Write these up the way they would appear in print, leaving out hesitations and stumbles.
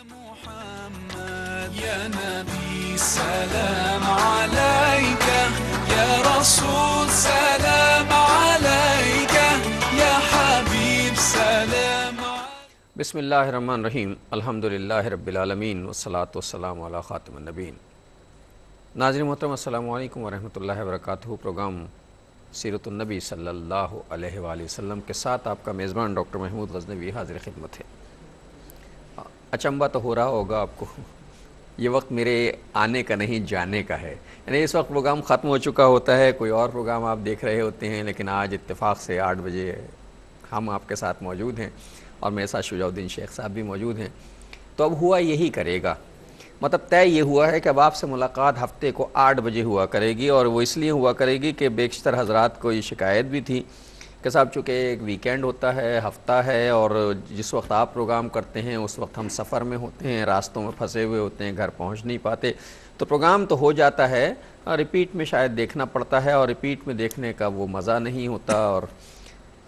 محمد یا نبی سلام علیک یا رسول سلام علیک یا حبیب سلام علیک۔ بسم اللہ الرحمن الرحیم، الحمدللہ رب العالمین والصلاة والسلام علی خاتم النبیین۔ ناظرین محترم، السلام علیکم ورحمۃ اللہ وبرکاتہ۔ پروگرام سیرت النبی صلی اللہ علیہ وآلہ وسلم کے ساتھ آپ کا میزبان ڈاکٹر محمود غزنوی حاضر خدمت ہے۔ اچنبھا تو ہو رہا ہوگا آپ کو، یہ وقت میرے آنے کا نہیں جانے کا ہے، یعنی اس وقت پروگرام ختم ہو چکا ہوتا ہے، کوئی اور پروگرام آپ دیکھ رہے ہوتے ہیں، لیکن آج اتفاق سے 8 بجے ہم آپ کے ساتھ موجود ہیں اور میرے ساتھ شجاع الدین شیخ صاحب بھی موجود ہیں۔ تو اب ہوا یہی کرے گا، مطلب طے یہ ہوا ہے کہ اب آپ سے ملاقات ہفتے کو 8 بجے ہوا کرے گی، اور وہ اس لیے ہوا کرے گی کہ بیشتر حضرات کو یہ شکایت بھی تھی کہ صاحب چونکہ ایک ویکینڈ ہوتا ہے، ہفتہ ہے، اور جس وقت آپ پروگرام کرتے ہیں اس وقت ہم سفر میں ہوتے ہیں، راستوں میں پھنسے ہوئے ہوتے ہیں، گھر پہنچ نہیں پاتے، تو پروگرام تو ہو جاتا ہے اور ریپیٹ میں شاید دیکھنا پڑتا ہے، اور ریپیٹ میں دیکھنے کا وہ مزہ نہیں ہوتا۔ اور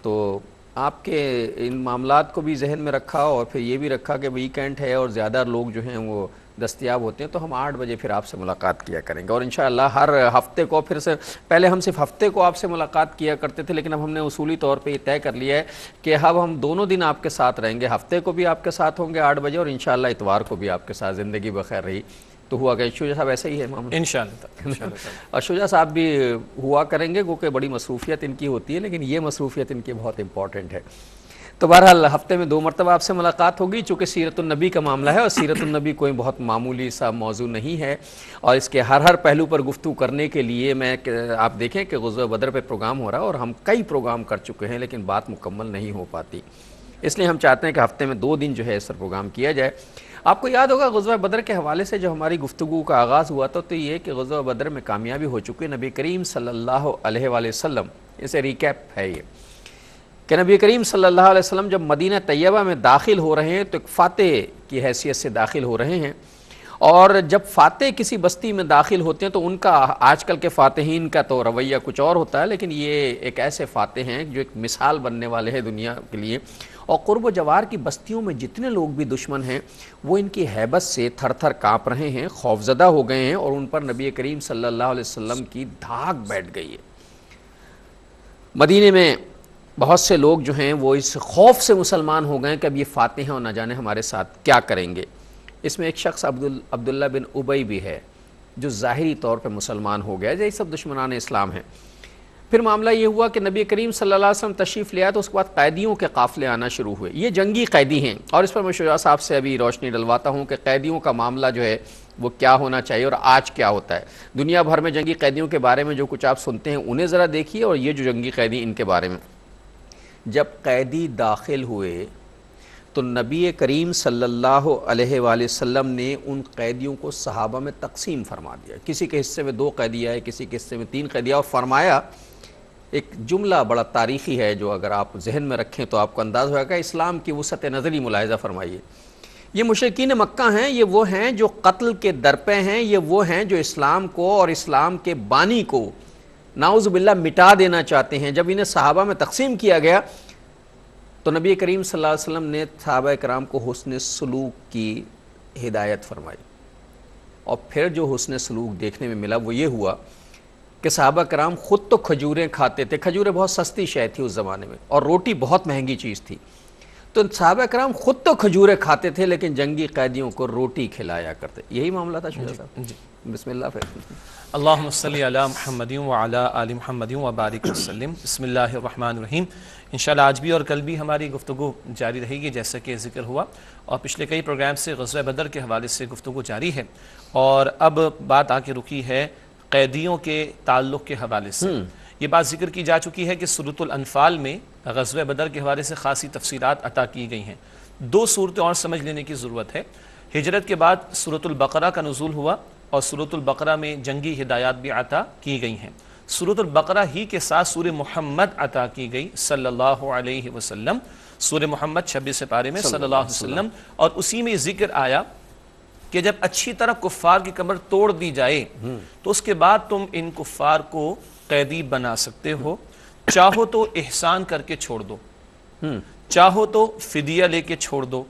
تو آپ کے ان معاملات کو بھی ذہن میں رکھا، اور پھر یہ بھی رکھا کہ ویکینڈ ہے اور زیادہ لوگ جو ہیں وہ دستیاب ہوتے ہیں، تو ہم 8 بجے پھر آپ سے ملاقات کیا کریں گے، اور انشاءاللہ ہر ہفتے کو پھر سے، پہلے ہم صرف ہفتے کو آپ سے ملاقات کیا کرتے تھے، لیکن اب ہم نے اصولی طور پہ یہ طے کر لیا ہے کہ اب ہم دونوں دن آپ کے ساتھ رہیں گے، ہفتے کو بھی آپ کے ساتھ ہوں گے 8 بجے، اور انشاءاللہ اتوار کو بھی آپ کے ساتھ، زندگی بخیر رہی تو ہوا کہ شجاع صاحب ایسا ہی ہے معاملہ انشاءاللہ اور شجاع صاحب بھی ہوا کریں گے، کیونکہ بڑی مصروفیت ان کی ہوتی ہے، لیکن یہ مصروفیت ان کی بہت امپورٹنٹ ہے۔ تو بہرحال ہفتے میں 2 مرتبہ آپ سے ملاقات ہوگی، چونکہ سیرت النبی کا معاملہ ہے، اور سیرت النبی کوئی بہت معمولی سا موضوع نہیں ہے، اور اس کے ہر پہلو پر گفتگو کرنے کے لیے میں آپ دیکھیں کہ غزوہ بدر پہ پروگرام ہو رہا ہے، اور ہم کئی پروگرام کر چکے ہیں، لیکن بات مکمل نہیں ہو پاتی، اس لیے ہم چاہتے ہیں کہ ہفتے میں 2 دن جو ہے اس پر پروگرام کیا جائے۔ آپ کو یاد ہوگا غزوہ بدر کے حوالے سے جو ہماری گفتگو کا آغاز ہوا تھا، تو یہ کہ غزوہ بدر میں کامیابی ہو چکی ہے، نبی کریم صلی اللہ علیہ وآلہ وسلم، اسے ریکیپ ہے یہ کہ نبی کریم صلی اللہ علیہ وسلم جب مدینہ طیبہ میں داخل ہو رہے ہیں تو ایک فاتح کی حیثیت سے داخل ہو رہے ہیں، اور جب فاتح کسی بستی میں داخل ہوتے ہیں تو ان کا، آج کل کے فاتحین کا تو رویہ کچھ اور ہوتا ہے، لیکن یہ ایک ایسے فاتح ہیں جو ایک مثال بننے والے ہیں دنیا کے لیے، اور قرب و جوار کی بستیوں میں جتنے لوگ بھی دشمن ہیں وہ ان کی ہیبت سے تھر تھر کانپ رہے ہیں، خوفزدہ ہو گئے ہیں، اور ان پر نبی کریم صلی اللہ علیہ وسلم کی دھاک بیٹھ گئی ہے۔ مدینے میں بہت سے لوگ جو ہیں وہ اس خوف سے مسلمان ہو گئے کہ اب یہ فاتح ہیں اور نہ جانے ہمارے ساتھ کیا کریں گے۔ اس میں ایک شخص عبداللہ بن ابی بھی ہے جو ظاہری طور پہ مسلمان ہو گیا، یہ سب دشمنان اسلام ہیں۔ پھر معاملہ یہ ہوا کہ نبی کریم صلی اللہ علیہ وسلم تشریف لے آئے، تو اس کے بعد قیدیوں کے قافلے آنا شروع ہوئے، یہ جنگی قیدی ہیں، اور اس پر میں شجاع صاحب سے ابھی روشنی ڈلواتا ہوں کہ قیدیوں کا معاملہ جو ہے وہ کیا ہونا چاہیے اور آج کیا ہوتا ہے۔ دنیا بھر میں جنگی قیدیوں کے بارے میں جو کچھ آپ سنتے ہیں انہیں ذرا دیکھیے، اور یہ جو جنگی قیدی ان کے بارے میں، جب قیدی داخل ہوئے تو نبی کریم صلی اللہ علیہ وآلہ وسلم نے ان قیدیوں کو صحابہ میں تقسیم فرما دیا، کسی کے حصے میں 2 قیدی آئے، کسی کے حصے میں 3 قیدی آئے، اور فرمایا، ایک جملہ بڑا تاریخی ہے جو اگر آپ ذہن میں رکھیں تو آپ کو انداز ہوگا کہ اسلام کی وسعت نظری ملاحظہ فرمائیے، یہ مشرکین مکہ ہیں، یہ وہ ہیں جو قتل کے درپے ہیں، یہ وہ ہیں جو اسلام کو اور اسلام کے بانی کو نعوذ باللہ مٹا دینا چاہتے ہیں۔ جب انہیں صحابہ میں تقسیم کیا گیا تو نبی کریم صلی اللہ علیہ وسلم نے صحابہ کرام کو حسن سلوک کی ہدایت فرمائی، اور پھر جو حسن سلوک دیکھنے میں ملا وہ یہ ہوا کہ صحابہ کرام خود تو کھجوریں کھاتے تھے، کھجوریں بہت سستی شے تھی اس زمانے میں، اور روٹی بہت مہنگی چیز تھی، تو صحابہ کرام خود تو کھجوریں کھاتے تھے لیکن جنگی قیدیوں کو روٹی کھلایا کرتے، یہی معاملہ تھا شجاع صاحب۔ بسم اللہ پھر۔ اللہم صلی علی محمد وعلی آل محمد وبارک وسلم۔ بسم اللہ الرحمن الرحیم۔ انشاءاللہ آج بھی اور کل بھی ہماری گفتگو جاری رہے گی، جیسا کہ ذکر ہوا، اور پچھلے کئی پروگرام سے غزوہ بدر کے حوالے سے گفتگو جاری ہے، اور اب بات آ کے رکی ہے قیدیوں کے تعلق کے حوالے سے۔ یہ بات ذکر کی جا چکی ہے کہ سورۃ الانفال میں غزوہ بدر کے حوالے سے خاصی تفصیلات عطا کی گئی ہیں۔ 2 صورتیں اور سمجھ لینے کی ضرورت ہے۔ ہجرت کے بعد سورۃ البقرہ کا نزول ہوا، اور سورۃ البقرہ میں جنگی ہدایات بھی عطا کی گئی ہیں۔ سورۃ البقرہ ہی کے ساتھ سورہ محمد عطا کی گئی صلی اللہ علیہ وسلم، سورہ محمد 26 پارے میں صلی اللہ علیہ وسلم، اور اسی میں ذکر آیا کہ جب اچھی طرح کفار کی کمر توڑ دی جائے تو اس کے بعد تم ان کفار کو قیدی بنا سکتے ہو، چاہو تو احسان کر کے چھوڑ دو، چاہو تو فدیہ لے کے چھوڑ دو،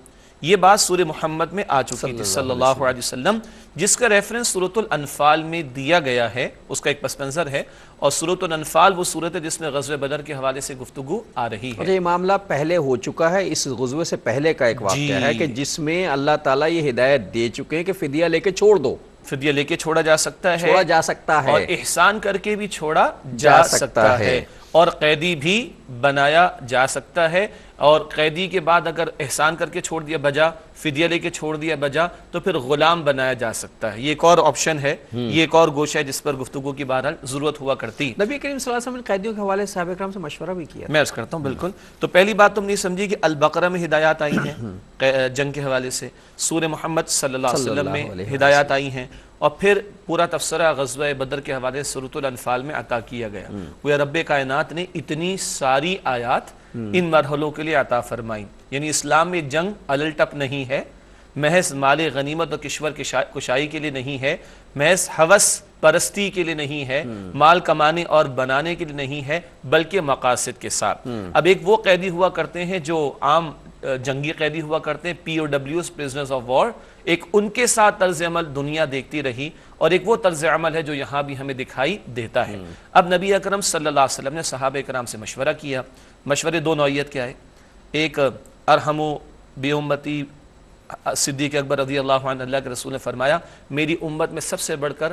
یہ بات سورہ محمد میں آ چکی تھی صلی اللہ علیہ وسلم، جس کا ریفرنس سورۃ الانفال میں دیا گیا ہے، اس کا ایک پس منظر ہے، اور سورۃ الانفال وہ سورت ہے جس میں غزوہ بدر کے حوالے سے گفتگو آ رہی ہے۔ یہ معاملہ پہلے ہو چکا ہے، اس غزوے سے پہلے کا ایک واقعہ ہے کہ جس میں اللہ تعالیٰ یہ ہدایت دے چکے ہیں کہ فدیہ لے کے چھوڑ دو، فدیہ لے کے چھوڑا جا سکتا ہے، چھوڑا جا سکتا ہے، اور احسان کر کے بھی چھوڑا جا سکتا ہے، اور قیدی بھی بنایا جا سکتا ہے، اور قیدی کے بعد اگر احسان کر کے چھوڑ دیا بجا، فدیہ لے کے چھوڑ دیا بجا، تو پھر غلام بنایا جا سکتا ہے۔ یہ ایک اور آپشن ہے، یہ ایک اور گوشہ ہے جس پر گفتگو کی بہرحال ضرورت ہوا کرتی۔ نبی کریم صلی اللہ علیہ وسلم نے قیدیوں کے حوالے سے صحابہ کرام سے مشورہ بھی کیا۔ میں عرض کرتا ہوں بالکل۔ تو پہلی بات تم نہیں سمجھی کہ البقرہ میں ہدایات آئی ہیں جنگ کے حوالے سے، سورہ محمد صلی اللہ علیہ وسلم میں ہدایات آئی ہیں، اور پھر پورا تفسرہ غزوہ بدر کے حوالے سے سورۃ الانفال میں عطا کیا گیا۔ وہ رب کائنات نے اتنی ساری آیات ان مرحلوں کے لیے عطا فرمائی، یعنی اسلام میں جنگ الٹپ نہیں ہے، محض مال غنیمت اور کشور کشائی کے لیے نہیں ہے، محض ہوس پرستی کے لیے نہیں ہے، مال کمانے اور بنانے کے لیے نہیں ہے، بلکہ مقاصد کے ساتھ۔ اب ایک وہ قیدی ہوا کرتے ہیں جو عام جنگی قیدی ہوا کرتے ہیں، POWs پرزنرز آف وار، ایک ان کے ساتھ طرز عمل دنیا دیکھتی رہی، اور ایک وہ طرز عمل ہے جو یہاں بھی ہمیں دکھائی دیتا ہے۔ اب نبی اکرم صلی اللہ علیہ وسلم نے صحابہ کرام سے مشورہ کیا۔ مشورے دو نوعیت کے آئے، ایک ارحمو بی امتی، صدیق اکبر رضی اللہ عنہ، اللہ کے رسول نے فرمایا میری امت میں سب سے بڑھ کر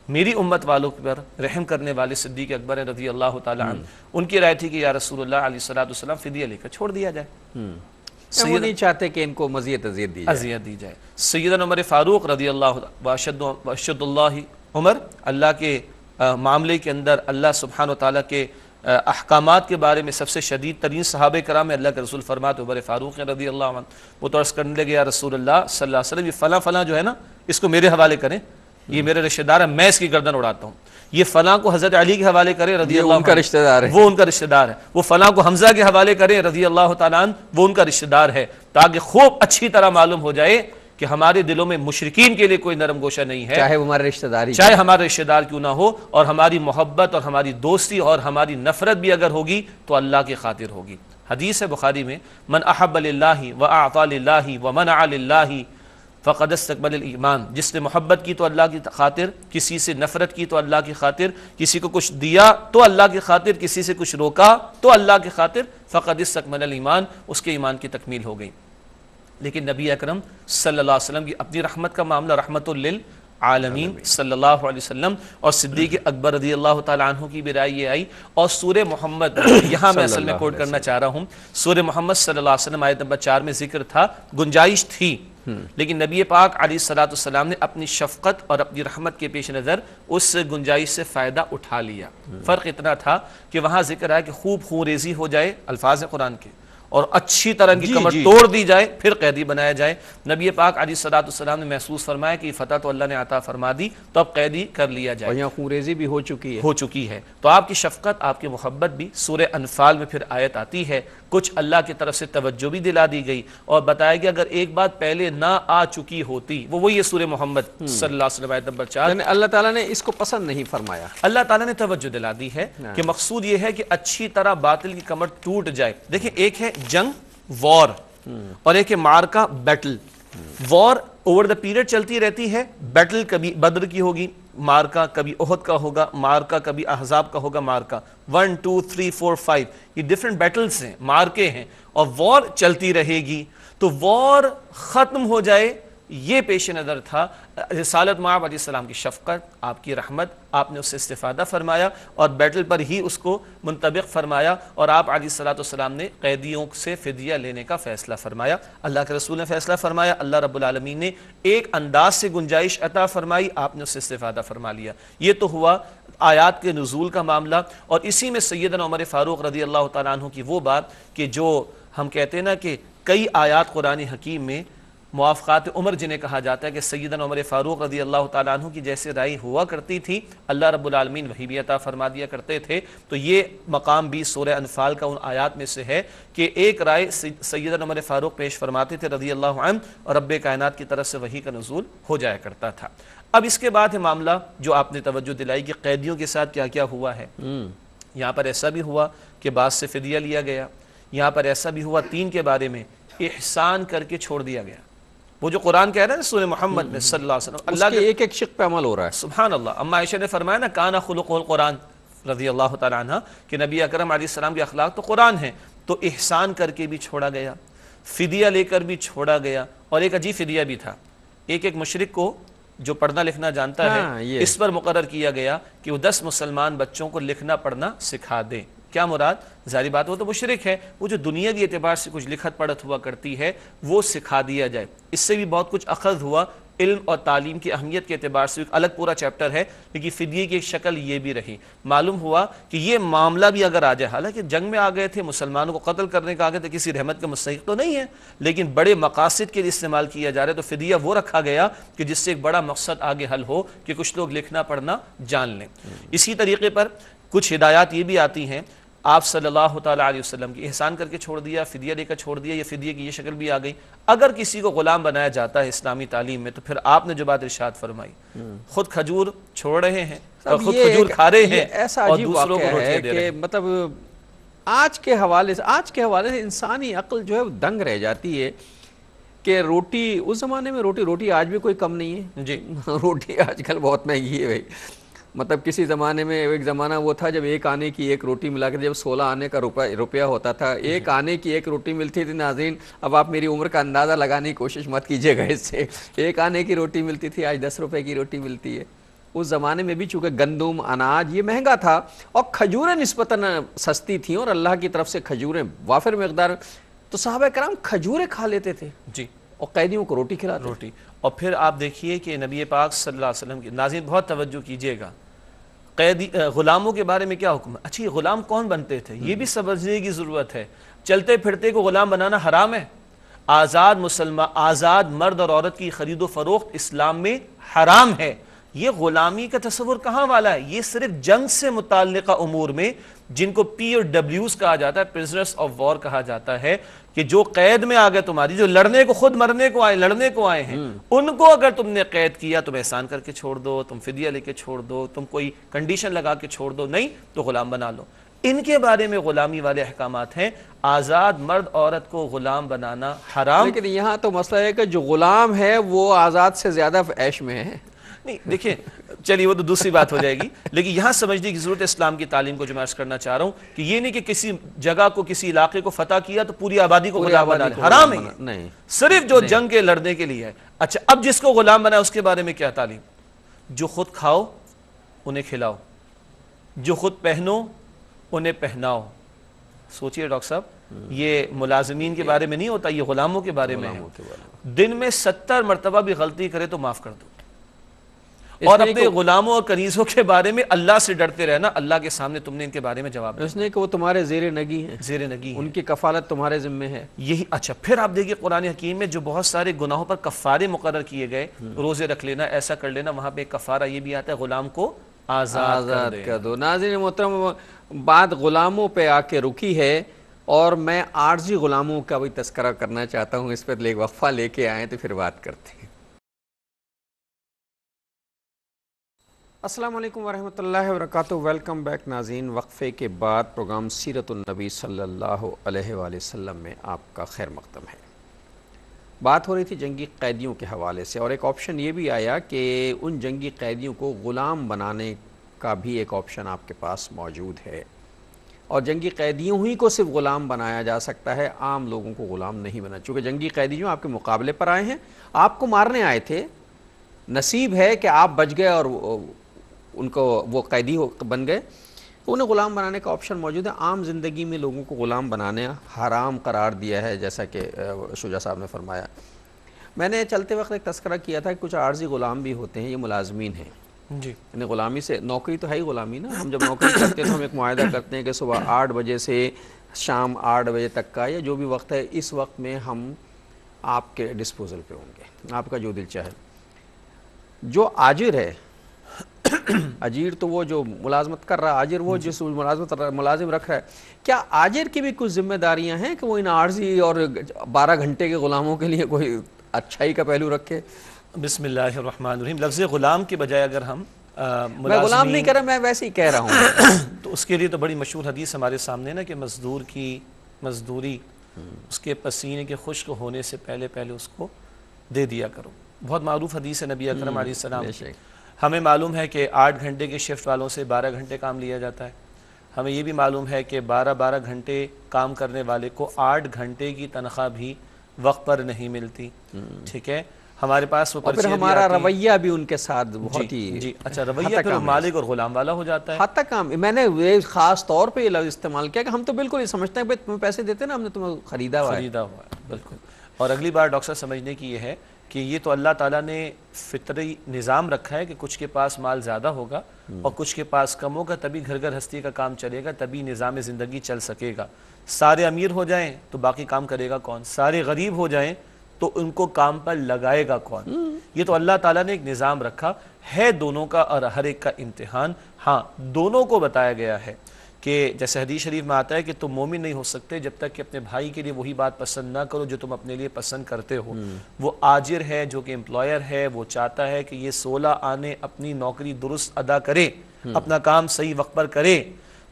میری امت والوں پر رحم کرنے والے صدیق اکبر رضی اللہ تعالی عنہ۔ ان کی رائے تھی کہ یا رسول اللہ علیہ السلام فدیہ لے کر چھوڑ دیا جائے، وہ نہیں چاہتے کہ ان کو مزید اذیت دی جائے۔ سیدنا عمر فاروق رضی اللہ واشد اللہ عمر، اللہ کے معاملے کے اندر اللہ سبحانہ و تعالیٰ کے احکامات کے بارے میں سب سے شدید ترین صحابہ کرام میں اللہ کے رسول فرماتے عمر فاروق رضی اللہ عنہ، وہ تو عرض کرنے لگے یا رسول اللہ صلی اللہ علیہ وسلم یہ فلاں جو ہے نا اس کو میرے حوالے کریں، یہ میرے رشتہ دار ہے، میں اس کی گردن اڑاتا ہوں۔ یہ فلاں کو حضرت علی کے حوالے کرے رضی اللہ عنہ، ان کا رشتہ دار ہے، وہ ان کا رشتہ دار ہے۔ وہ فلاں کو حمزہ کے حوالے کرے رضی اللہ تعالیٰ عنہ، وہ ان کا رشتہ دار ہے، تاکہ خوب اچھی طرح معلوم ہو جائے کہ ہمارے دلوں میں مشرکین کے لیے کوئی نرم گوشہ نہیں ہے، چاہے وہ ہمارے رشتہ دار چاہے ہمارے رشتہ دار کیوں نہ ہو، اور ہماری محبت اور ہماری دوستی اور ہماری نفرت بھی اگر ہوگی تو اللہ کی خاطر ہوگی۔ حدیث ہے بخاری میں، من احب للہ واعطى للہ ومنع للہ فقد استقبل الایمان، جس نے محبت کی تو اللہ کی خاطر، کسی سے نفرت کی تو اللہ کی خاطر، کسی کو کچھ دیا تو اللہ کی خاطر، کسی سے کچھ روکا تو اللہ کی خاطر، فقد استقبل الایمان، اس کے ایمان کی تکمیل ہو گئی۔ لیکن نبی اکرم صلی اللہ علیہ وسلم کی اپنی رحمت کا معاملہ، رحمت للعالمین صلی اللہ علیہ وسلم، اور صدیق اکبر رضی اللہ تعالیٰ عنہ کی بھی رائے یہ آئی، اور سورہ محمد یہاں میں اصل میں کوٹ کرنا چاہ رہا ہوں، سورہ محمد صلی اللہ علیہ وسلم آیت نمبر 4 میں ذکر تھا، گنجائش تھی، لیکن نبی پاک علیہ السلام نے اپنی شفقت اور اپنی رحمت کے پیش نظر اس گنجائش سے فائدہ اٹھا لیا۔ فرق اتنا تھا کہ وہاں ذکر ہے کہ خوب خون ریزی ہو جائے، الفاظ ہیں قرآن کے، اور اچھی طرح کی کمر توڑ دی جائے، پھر قیدی بنایا جائے۔ نبی پاک علیہ السلام نے محسوس فرمایا کہ فتح تو اللہ نے عطا فرما دی، تو اب قیدی کر لیا جائے، اور یہاں خونریزی بھی ہو چکی ہے، تو آپ کی شفقت، آپ کی محبت بھی سورہ انفال میں پھر آیت آتی ہے، کچھ اللہ کی طرف سے توجہ بھی دلا دی گئی، اور بتایا کہ اگر ایک بات پہلے نہ آ چکی ہوتی، وہ یہ سورہ محمد صلی اللہ علیہ وسلم آیت نمبر 4، یعنی اللہ تعالیٰ نے اس کو پسند نہیں فرمایا، اللہ تعالیٰ نے توجہ دلا دی ہے کہ مقصود یہ ہے کہ اچھی طرح باطل کی کمر ٹوٹ جائے۔ دیکھیں ایک ہے جنگ، وار، اور ایک ہے مارکا، battle. War over the period چلتی رہتی ہے، بیٹل کبھی بدر کی ہوگی، مارکا کبھی احد کا ہوگا، مارکا کبھی احزاب کا ہوگا، مارکا 1 2 3 4 5 یہ ڈیفرنٹ بیٹلز ہیں، مارکے ہیں، اور وار چلتی رہے گی۔ تو وار ختم ہو جائے یہ پیش نظر تھا۔ رسالت مآب علیہ السلام کی شفقت، آپ کی رحمت، آپ نے اس سے استفادہ فرمایا اور بیٹل پر ہی اس کو منطبق فرمایا، اور آپ علیہ السلام نے قیدیوں سے فدیہ لینے کا فیصلہ فرمایا۔ اللہ کے رسول نے فیصلہ فرمایا، اللہ رب العالمین نے ایک انداز سے گنجائش عطا فرمائی، آپ نے اس سے استفادہ فرما لیا۔ یہ تو ہوا آیات کے نزول کا معاملہ، اور اسی میں سیدنا عمر فاروق رضی اللہ تعالیٰ عنہ کی وہ بات کہ جو ہم کہتے ہیں نا کہ کئی آیات قرآن حکیم میں موافقات عمر جنہیں کہا جاتا ہے کہ سیدنا عمر فاروق رضی اللہ تعالیٰ عنہ کی جیسے رائے ہوا کرتی تھی، اللہ رب العالمین وہی بھی عطا فرما دیا کرتے تھے۔ تو یہ مقام بھی سورہ انفال کا ان آیات میں سے ہے کہ ایک رائے سیدنا عمر فاروق پیش فرماتے تھے رضی اللہ عنہ، اور رب کائنات کی طرف سے وحی کا نزول ہو جایا کرتا تھا۔ اب اس کے بعد ہے معاملہ جو آپ نے توجہ دلائی کہ قیدیوں کے ساتھ کیا کیا ہوا ہے۔ یہاں پر ایسا بھی ہوا کہ بعض سے فدیہ لیا گیا، یہاں پر ایسا بھی ہوا 3 کے بارے میں احسان کر کے چھوڑ دیا گیا. وہ جو قرآن کہہ رہا ہے نا سورہ محمد میں صلی اللہ علیہ وسلم, اللہ کے ایک ایک شق پہ عمل ہو رہا ہے. سبحان اللہ. اما عائشہ نے فرمایا نا کانا خلق القرآن رضی اللہ تعالیٰ عنہ, کہ نبی اکرم علیہ السلام کے اخلاق تو قرآن ہیں. تو احسان کر کے بھی چھوڑا گیا, فدیہ لے کر بھی چھوڑا گیا. اور ایک عجیب فدیہ بھی تھا, ایک مشرک کو جو پڑھنا لکھنا جانتا ہے اس پر مقرر کیا گیا کہ وہ 10 مسلمان بچوں کو لکھنا پڑھنا سکھا دے. کیا مراد؟ ظاہری بات وہ تو مشرک ہے, وہ جو دنیاوی اعتبار سے کچھ لکھت پڑھت ہوا کرتی ہے وہ سکھا دیا جائے. اس سے بھی بہت کچھ اخذ ہوا. علم اور تعلیم کی اہمیت کے اعتبار سے ایک الگ پورا چیپٹر ہے, لیکن فدیے کی ایک شکل یہ بھی رہی. معلوم ہوا کہ یہ معاملہ بھی اگر آ جائے, حالانکہ جنگ میں آ گئے تھے, مسلمانوں کو قتل کرنے کا آ گئے تھے, کسی رحمت کے مستحق تو نہیں ہے, لیکن بڑے مقاصد کے لیے استعمال کیا جا رہا ہے, تو فدیہ وہ رکھا گیا کہ جس سے ایک بڑا مقصد آگے حل ہو کہ کچھ لوگ لکھنا پڑھنا جان لیں. اسی طریقے پر کچھ ہدایات یہ بھی آتی ہیں آپ صلی اللہ تعالیٰ علیہ وسلم کی, احسان کر کے چھوڑ دیا, فدیہ لے کر چھوڑ دیا, یہ فدیہ کی یہ شکل بھی آ گئی. اگر کسی کو غلام بنایا جاتا ہے اسلامی تعلیم میں, تو پھر آپ نے جو بات ارشاد فرمائی, خود کھجور چھوڑ رہے ہیں اور خود کھجور کھا رہے ہیں اور دوسروں کو روٹیاں دے رہے ہیں. مطلب آج کے حوالے سے انسانی عقل جو ہے دنگ رہ جاتی ہے کہ روٹی اس زمانے میں روٹی آج بھی کوئی کم نہیں ہے جی. روٹی آج کل بہت مہنگی ہے بھائی. مطلب کسی زمانے میں ایک زمانہ وہ تھا جب 1 آنے کی 1 روٹی ملا کر جب 16 آنے کا روپیہ ہوتا تھا. 1 آنے کی 1 روٹی ملتی تھی. ناظرین اب آپ میری عمر کا اندازہ لگانے کی کوشش مت کیجیے گا اس سے. 1 آنے کی روٹی ملتی تھی, آج 10 روپے کی روٹی ملتی ہے. اس زمانے میں بھی چونکہ گندم اناج یہ مہنگا تھا اور کھجوریں نسبتاً سستی تھیں اور اللہ کی طرف سے کھجوریں وافر مقدار, تو صحابہ کرام کھجوریں کھا لیتے تھے جی, اور قیدیوں کو روٹی کھلاتے روٹی. اور پھر آپ دیکھیے کہ نبی پاک صلی اللہ علیہ وسلم کی, ناظرین بہت توجہ کیجیے گا, قیدی غلاموں کے بارے میں کیا حکم ہے. اچھا یہ غلام کون بنتے تھے یہ بھی سمجھنے کی ضرورت ہے. چلتے پھرتے کو غلام بنانا حرام ہے. آزاد مرد اور عورت کی خرید و فروخت اسلام میں حرام ہے. یہ غلامی کا تصور کہاں والا ہے؟ یہ صرف جنگ سے متعلقہ امور میں, جن کو پی اور ڈبلیوز کہا جاتا ہے, پرزنرز آف وار کہا جاتا ہے, کہ جو قید میں آ گئے تمہاری, جو لڑنے کو خود مرنے کو آئے, لڑنے کو آئے ہیں, ان کو اگر تم نے قید کیا, تم احسان کر کے چھوڑ دو, تم فدیہ لے کے چھوڑ دو, تم کوئی کنڈیشن لگا کے چھوڑ دو, نہیں تو غلام بنا لو. ان کے بارے میں غلامی والے احکامات ہیں. آزاد مرد عورت کو غلام بنانا حرام. لیکن یہاں تو مسئلہ ہے کہ جو غلام ہے وہ آزاد سے زیادہ عیش میں ہے. نہیں دیکھیں, چلیے وہ تو دوسری بات ہو جائے گی, لیکن یہاں سمجھنے کی ضرورت ہے اسلام کی تعلیم کو, جو میں عرض کرنا چاہ رہا ہوں کہ یہ نہیں کہ کسی جگہ کو, کسی علاقے کو فتح کیا تو پوری آبادی کو غلام بنا لے, حرام ہے. نہیں, صرف جو جنگ کے لڑنے کے لیے ہے. اچھا اب جس کو غلام بنا اس کے بارے میں کیا تعلیم؟ جو خود کھاؤ انہیں کھلاؤ, جو خود پہنو انہیں پہناؤ. سوچئے ڈاکٹر صاحب, یہ ملازمین کے بارے میں نہیں ہوتا, یہ غلاموں کے بارے میں ہے. دن میں 70 مرتبہ بھی غلطی کرے تو معاف کر دو. اور اپنے غلاموں اور کنیزوں کے بارے میں اللہ سے ڈرتے رہنا, اللہ کے سامنے تم نے ان کے بارے میں جواب دیا. اس نے کہ وہ تمہارے زیر نگی ہیں, زیر نگی ہیں, ان کی کفالت تمہارے ذمہ ہے. یہی. اچھا پھر آپ دیکھیے قرآن حکیم میں جو بہت سارے گناہوں پر کفارے مقرر کیے گئے, روزے رکھ لینا, ایسا کر لینا, وہاں پہ ایک کفارہ یہ بھی آتا ہے غلام کو آزاد کر دو. ناظرین محترم, بات غلاموں پہ آ کے رکی ہے اور میں عارضی غلاموں کا بھی تذکرہ کرنا چاہتا ہوں. اس پر ایک وقفہ لے کے آئیں تو پھر بات کرتے ہیں. السلام علیکم ورحمۃ اللہ وبرکاتہ. ویلکم بیک ناظرین. وقفے کے بعد پروگرام سیرت النبی صلی اللہ علیہ وآلہ وسلم میں آپ کا خیر مقدم ہے. بات ہو رہی تھی جنگی قیدیوں کے حوالے سے, اور ایک آپشن یہ بھی آیا کہ ان جنگی قیدیوں کو غلام بنانے کا بھی ایک آپشن آپ کے پاس موجود ہے, اور جنگی قیدیوں ہی کو صرف غلام بنایا جا سکتا ہے, عام لوگوں کو غلام نہیں بنا. چونکہ جنگی قیدی جو آپ کے مقابلے پر آئے ہیں, آپ کو مارنے آئے تھے, نصیب ہے کہ آپ بچ گئے اور ان کو وہ قیدی بن گئے, تو انہیں غلام بنانے کا آپشن موجود ہے. عام زندگی میں لوگوں کو غلام بنانے حرام قرار دیا ہے, جیسا کہ شجاع صاحب نے فرمایا. میں نے چلتے وقت ایک تذکرہ کیا تھا کہ کچھ عارضی غلام بھی ہوتے ہیں, یہ ملازمین ہیں. جی, یعنی غلامی سے, نوکری تو ہے ہی غلامی نا. ہم جب نوکری کرتے ہیں تو ہم ایک معاہدہ کرتے ہیں کہ صبح 8 بجے سے شام 8 بجے تک کا, یا جو بھی وقت ہے, اس وقت میں ہم آپ کے ڈسپوزل پہ ہوں گے, آپ کا جو دل چاہے. جو آجر ہے, اجیر تو وہ جو ملازمت کر رہا ہے, آجر وہ جس ملازم رکھ رہا ہے, کیا آجر کی بھی کچھ ذمہ داریاں ہیں کہ وہ ان عارضی اور 12 گھنٹے کے غلاموں کے لیے کوئی اچھائی کا پہلو رکھے؟ بسم اللہ الرحمن الرحیم. لفظ غلام کے بجائے اگر ہم میں غلام نہیں کہہ رہا, میں ویسے ہی کہہ رہا ہوں تو اس کے لیے تو بڑی مشہور حدیث ہمارے سامنے نا, کہ مزدور کی مزدوری اس کے پسینے کے خشک ہونے سے پہلے پہلے اس کو دے دیا کرو. بہت معروف حدیث ہے نبی اکرم علیہ السلام. ہمیں معلوم ہے کہ 8 گھنٹے کے شفٹ والوں سے 12 گھنٹے کام لیا جاتا ہے. ہمیں یہ بھی معلوم ہے کہ 12 گھنٹے کام کرنے والے کو 8 گھنٹے کی تنخواہ بھی وقت پر نہیں ملتی. ٹھیک ہے, ہمارے پاس وہ پھر ہمارا رویہ بھی ان کے ساتھ بہت ہی جی اچھا رویہ پھر مالک اور غلام والا ہو جاتا ہے. حد تک کام. میں نے خاص طور پہ یہ لفظ استعمال کیا کہ ہم تو بالکل ہی سمجھتے ہیں تمہیں پیسے دیتے نا, ہم نے تمہیں خریدا ہوا ہے. بالکل. اور اگلی بار ڈاکٹر صاحب سمجھنے کی یہ ہے کہ یہ تو اللہ تعالیٰ نے فطری نظام رکھا ہے کہ کچھ کے پاس مال زیادہ ہوگا اور کچھ کے پاس کم ہوگا, تبھی گھر گھر ہستی کا کام چلے گا, تبھی نظام زندگی چل سکے گا. سارے امیر ہو جائیں تو باقی کام کرے گا کون؟ سارے غریب ہو جائیں تو ان کو کام پر لگائے گا کون؟ یہ تو اللہ تعالیٰ نے ایک نظام رکھا ہے دونوں کا اور ہر ایک کا امتحان. ہاں دونوں کو بتایا گیا ہے کہ جیسے حدیث شریف میں آتا ہے کہ تم مومن نہیں ہو سکتے جب تک کہ اپنے بھائی کے لیے وہی بات پسند نہ کرو جو تم اپنے لیے پسند کرتے ہو. وہ آجر ہے جو کہ امپلائر ہے, وہ چاہتا ہے کہ یہ 16 آنے اپنی نوکری درست ادا کرے, اپنا کام صحیح وقت پر کرے,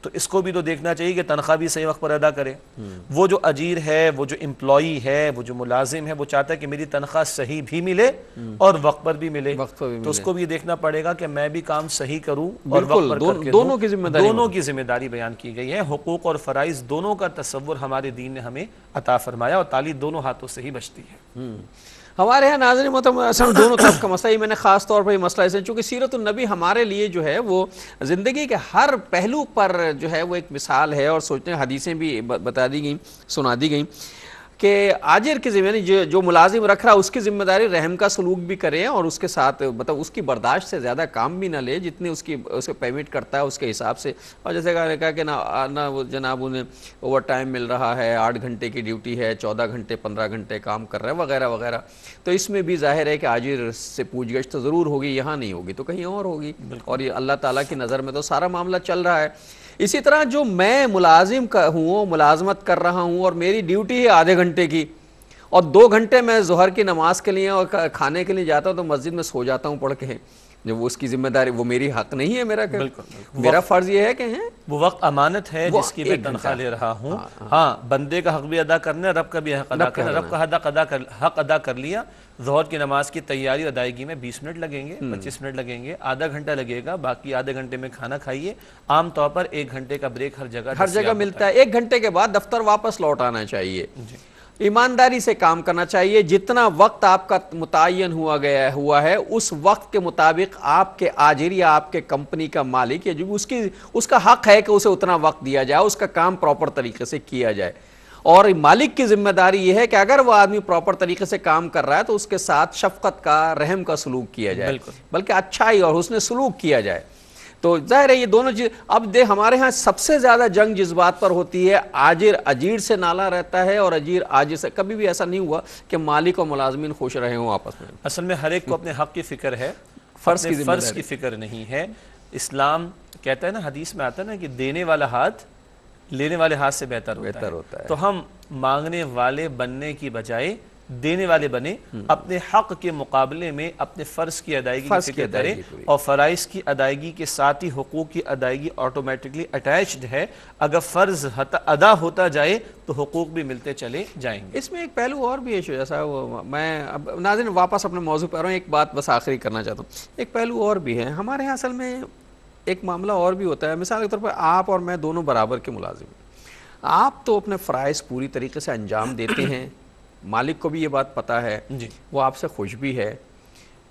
تو اس کو بھی تو دیکھنا چاہیے کہ تنخواہ بھی صحیح وقت پر ادا کرے. وہ جو اجیر ہے, وہ جو امپلائی ہے, وہ جو ملازم ہے, وہ چاہتا ہے کہ میری تنخواہ صحیح بھی ملے اور وقت پر بھی ملے. تو اس کو بھی دیکھنا پڑے گا کہ میں بھی کام صحیح کروں اور وقت پر کر کے دونوں کی ذمہ داری بیان کی گئی ہے. حقوق اور فرائض دونوں کا تصور ہمارے دین نے ہمیں عطا فرمایا اور تالی دونوں ہاتھوں سے ہی بچتی ہے. ہمارے یہاں ناظرین محترم اصل دونوں طرف کا مسئلہ ہی, میں نے خاص طور پر یہ مسئلہ اسے چونکہ سیرت النبی ہمارے لیے جو ہے وہ زندگی کے ہر پہلو پر جو ہے وہ ایک مثال ہے, اور سوچتے ہیں حدیثیں بھی بتا دی گئیں, سنا دی گئیں کہ آجر کی ذمہ داری جو ملازم رکھ رہا اس کی ذمہ داری رحم کا سلوک بھی کرے اور اس کے ساتھ مطلب اس کی برداشت سے زیادہ کام بھی نہ لے جتنے اس کو پیمنٹ کرتا ہے اس کے حساب سے. اور جیسے کہا کہ نہ وہ جناب انہیں اوور ٹائم مل رہا ہے, 8 گھنٹے کی ڈیوٹی ہے, 14 گھنٹے 15 گھنٹے کام کر رہا ہے وغیرہ وغیرہ. تو اس میں بھی ظاہر ہے کہ آجر سے پوچھ گچھ تو ضرور ہوگی, یہاں نہیں ہوگی تو کہیں اور ہوگی, اور یہ اللہ تعالیٰ کی نظر میں تو سارا معاملہ چل رہا ہے. اسی طرح جو میں ملازم ہوں, ملازمت کر رہا ہوں اور میری ڈیوٹی ہے آدھے گھنٹے کی, اور 2 گھنٹے میں ظہر کی نماز کے لیے اور کھانے کے لیے جاتا ہوں تو مسجد میں سو جاتا ہوں پڑھ کے, جو وہ اس کی ذمہ داری, وہ میری حق نہیں ہے میرا. میرا فرض یہ ہے کہ وہ وقت امانت ہے جس کی میں تنخواہ لے رہا ہوں. ہاں بندے کا حق بھی ادا کرنا ہے, رب کا بھی حق ادا کرنا ہے. رب کا حق ادا کر لیا. ظہر کی نماز کی تیاری ادائیگی میں 20 منٹ لگیں گے, 25 منٹ لگیں گے, آدھا گھنٹہ لگے گا, باقی آدھے گھنٹے میں کھانا کھائیے. عام طور پر 1 گھنٹے کا بریک ہر جگہ ملتا ہے. 1 گھنٹے کے بعد دفتر واپس لوٹ آنا چاہیے. ایمانداری سے کام کرنا چاہیے. جتنا وقت آپ کا متعین ہوا ہے اس وقت کے مطابق آپ کے آجر یا آپ کے کمپنی کا مالک یا جو اس کا حق ہے کہ اسے اتنا وقت دیا جائے, اس کا کام پراپر طریقے سے کیا جائے. اور مالک کی ذمہ داری یہ ہے کہ اگر وہ آدمی پراپر طریقے سے کام کر رہا ہے تو اس کے ساتھ شفقت کا, رحم کا سلوک کیا جائے, بلکہ اچھائی اور حسن سلوک کیا جائے. تو ظاہر ہے یہ دونوں چیز. اب ہمارے ہاں سب سے زیادہ جنگ جس بات پر ہوتی ہے, آجر اجیر سے نالا رہتا ہے اور اجیر آجر سے. کبھی بھی ایسا نہیں ہوا کہ مالک اور ملازمین خوش رہے ہوں آپس میں. اصل میں ہر ایک کو اپنے حق کی فکر ہے, فرض کی فکر نہیں ہے. اسلام کہتا ہے نا, حدیث میں آتا ہے نا کہ دینے والا ہاتھ لینے والے ہاتھ سے بہتر ہوتا ہے. تو ہم مانگنے والے بننے کی بجائے دینے والے بنے, اپنے حق کے مقابلے میں اپنے فرض کی ادائیگی کی فکر کریں, اور فرائض کی ادائیگی کے ساتھ ہی حقوق کی ادائیگی آٹومیٹکلی اٹیچڈ ہے. اگر فرض ادا ہوتا جائے تو حقوق بھی ملتے چلے جائیں گے. اس میں ایک پہلو اور بھی ہے جیسا میں اب ناظرین واپس اپنے موضوع پر آ رہا ہوں, ایک بات بس آخری کرنا چاہتا ہوں. ایک پہلو اور بھی ہے ہمارے یہاں, اصل میں ایک معاملہ اور بھی ہوتا ہے. مثال کے طور پر آپ اور میں دونوں برابر کے ملازم ہیں. آپ تو اپنے فرائض پوری طریقے سے انجام دیتے ہیں, مالک کو بھی یہ بات پتہ ہے, وہ آپ سے خوش بھی ہے.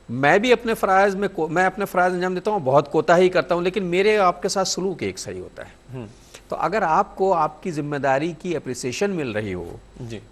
میں بھی اپنے فرائض انجام دیتا ہوں, بہت کوتاہی کرتا ہوں, لیکن میرے آپ کے ساتھ سلوک ایک صحیح ہوتا ہے. تو اگر آپ کو آپ کی ذمہ داری کی اپریسیشن مل رہی ہو,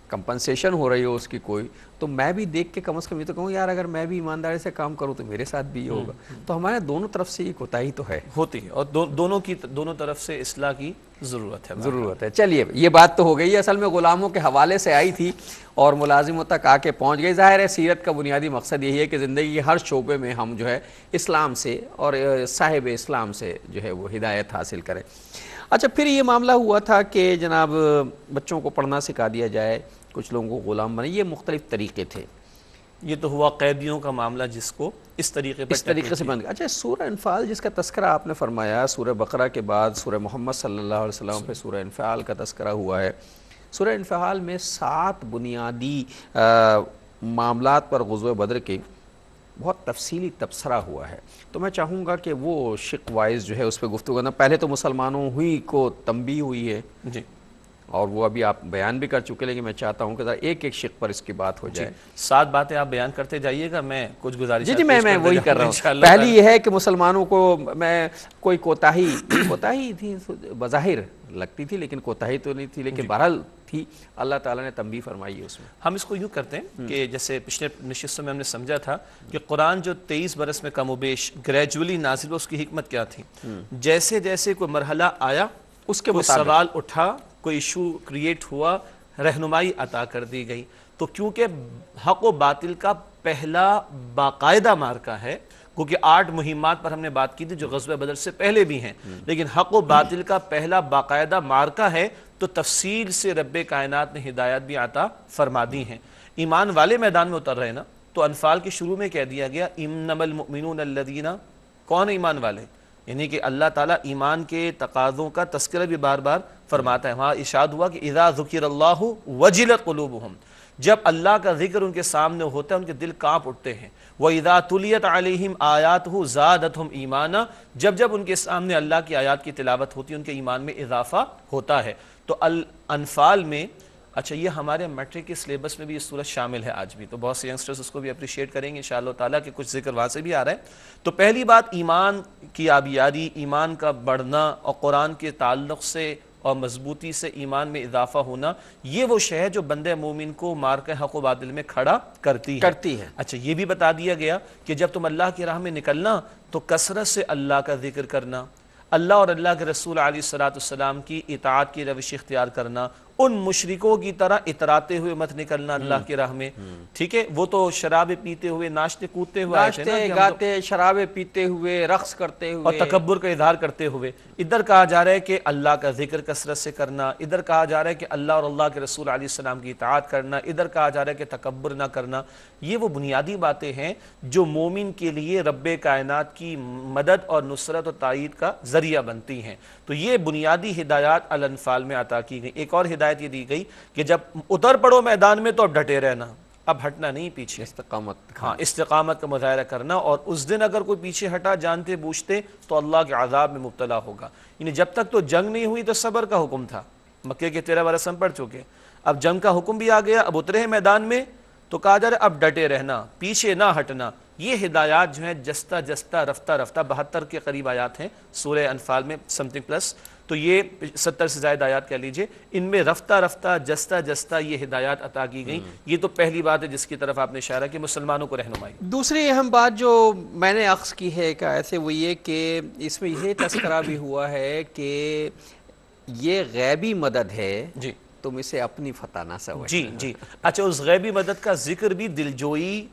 کمپنسیشن ہو رہی ہو اس کی کوئی, تو میں بھی دیکھ کے کم از کم یہ تو کہوں یار اگر میں بھی ایمانداری سے کام کروں تو میرے ساتھ بھی یہ ہوگا. تو ہمارے دونوں طرف سے یہ کوتاہی تو ہے, ہوتی ہے, اور دونوں طرف سے اصلاح کی ضرورت ہے. چلیے یہ بات تو ہو گئی. اصل میں غلاموں کے حوالے سے آئی تھی اور ملازموں تک آ کے پہنچ گئی. ظاہر ہے سیرت کا بنیادی مقصد یہی ہے کہ زندگی کے ہر شعبے میں ہم جو ہے اسلام سے اور صاحب اسلام سے جو ہے وہ ہدایت حاصل کریں. اچھا, پھر یہ معاملہ ہوا تھا کہ جناب بچوں کو پڑھنا سکھا دیا جائے, کچھ لوگوں کو غلام بنے, یہ مختلف طریقے تھے. یہ تو ہوا قیدیوں کا معاملہ جس کو اس طریقے سے بن گیا. اچھا, سورہ انفال جس کا تذکرہ آپ نے فرمایا, سورہ بقرہ کے بعد سورہ محمد صلی اللہ علیہ وسلم پہ سورہ انفال کا تذکرہ ہوا ہے. سورہ انفعال میں 7 بنیادی معاملات پر غزوہ بدر کے بہت تفصیلی تبصرہ ہوا ہے، تو میں چاہوں گا کہ وہ شق وائز جو ہے اس پہ گفتگو کرنا. پہلے تو مسلمانوں ہی کو تنبیہ ہوئی ہے جی، اور وہ ابھی آپ بیان بھی کر چکے، لیکن میں چاہتا ہوں کہ ذرا ایک ایک شق پر اس کی بات ہو جائے. 7 باتیں آپ بیان کرتے جائیے گا، میں کچھ گزارش جی میں وہی کر رہا ہوں. پہلی یہ ہے کہ مسلمانوں کو میں کوئی کوتاہی تھی بظاہر لگتی تھی، لیکن کوتاہی تو نہیں تھی، لیکن بہرحال تھی. اللہ تعالیٰ نے تنبیہ فرمائی ہے اس میں. ہم اس کو یوں کرتے ہیں کہ جیسے پچھلے نشستوں میں ہم نے سمجھا تھا کہ قرآن جو 23 برس میں کم و بیش گریجولی نازل ہوا، اس کی حکمت کیا تھی. جیسے جیسے کوئی مرحلہ آیا، اس کے کوئی سوال اٹھا، کوئی ایشو کریٹ ہوا، رہنمائی عطا کر دی گئی. تو کیونکہ حق و باطل کا پہلا باقاعدہ مارکہ ہے، کیونکہ 8 مہمات پر ہم نے بات کی تھی جو غزوہ بدر سے پہلے بھی ہیں، لیکن حق و باطل کا پہلا باقاعدہ مارکہ ہے، تو تفصیل سے رب کائنات نے ہدایت بھی عطا فرما دی ہیں. ایمان والے میدان میں اتر رہے نا، تو انفال کے شروع میں کہہ دیا گیا انما المؤمنون الذین، کون ایمان والے؟ یعنی کہ اللہ تعالیٰ ایمان کے تقاضوں کا تذکرہ بھی بار بار فرماتا ہے. وہاں ارشاد ہوا کہ اذا ذکر اللہ وجلت قلوبہم، جب اللہ کا ذکر ان کے سامنے ہوتا ہے ان کے دل کانپ اٹھتے ہیں. وَإِذَا تُلِيَتْ عَلَيْهِمْ آيَاتُهُ زَادَتْهُمْ ایمانا، جب ان کے سامنے اللہ کی آیات کی تلاوت ہوتی ہے ان کے ایمان میں اضافہ ہوتا ہے. تو الانفال میں اچھا یہ ہمارے میٹرک کے سلیبس میں بھی یہ صورت شامل ہے آج بھی، تو بہت سے ینگسٹرز اس کو بھی اپریشیٹ کریں گے انشاءاللہ تعالیٰ کہ کچھ ذکر وہاں سے بھی آ رہا ہے. تو پہلی بات ایمان کی آبیاری، ایمان کا بڑھنا اور قرآن کے تعلق سے اور مضبوطی سے ایمان میں اضافہ ہونا، یہ وہ شے ہے جو بندہ مومن کو مارکہ حق و باطل میں کھڑا کرتی ہے. اچھا یہ بھی بتا دیا گیا کہ جب تم اللہ کی راہ میں نکلنا تو کثرت سے اللہ کا ذکر کرنا، اللہ اور اللہ کے رسول علیہ السلام کی اطاعت کی روش اختیار کرنا، ان مشرکوں کی طرح اتراتے ہوئے مت نکلنا اللہ کی راہ میں. ٹھیک ہے، وہ تو شرابیں پیتے ہوئے، ناشتے کودتے ہوئے آئے تھے نا، گاتے شرابیں پیتے ہوئے، رقص کرتے ہوئے اور تکبر کا اظہار کرتے ہوئے. ادھر کہا جا رہا ہے کہ اللہ کا ذکر کثرت سے کرنا، ادھر کہا جا رہا ہے کہ اللہ اور اللہ کے رسول علیہ السلام کی اطاعت کرنا، ادھر کہا جا رہا ہے کہ تکبر نہ کرنا. یہ وہ بنیادی باتیں ہیں جو مومن کے لیے رب کائنات کی مدد اور نصرت و تائید کا ذریعہ بنتی ہیں. تو یہ بنیادی ہدایات الانفال میں عطا کی گئی. ایک اور ہدایت یہ دی گئی کہ جب اتر پڑو میدان میں تو اب ڈٹے رہنا، اب ہٹنا نہیں پیچھے، استقامت کا مظاہرہ کرنا. اور اس دن اگر کوئی پیچھے ہٹا جانتے بوجھتے تو اللہ کے عذاب میں مبتلا ہوگا. یعنی جب تک تو جنگ نہیں ہوئی تو صبر کا حکم تھا، مکے کے 13 برس ہم پڑھ چکے. اب جنگ کا حکم بھی آ گیا، اب اترے ہیں میدان میں تو کہا جا رہا ہے اب ڈٹے رہنا، پیچھے نہ ہٹنا. یہ ہدایات جو ہیں جستہ جستہ رفتہ رفتہ 72 کے قریب آیات ہیں سورہ انفال میں سمتھنگ پلس، تو یہ 70 سے زائد آیات کہہ لیجئے، ان میں رفتہ رفتہ جستہ جستہ یہ ہدایات عطا کی گئیں. یہ تو پہلی بات ہے جس کی طرف آپ نے اشارہ کہ مسلمانوں کو رہنمائی. دوسری اہم بات جو میں نے عکس کی ہے کہ ایسے وہ یہ کہ اس میں یہ تذکرہ بھی ہوا ہے کہ یہ غیبی مدد ہے، جی تم اسے اپنی فتح نہ سمجھو. جی اچھا، اس غیبی مدد کا ذکر بھی دلجوئی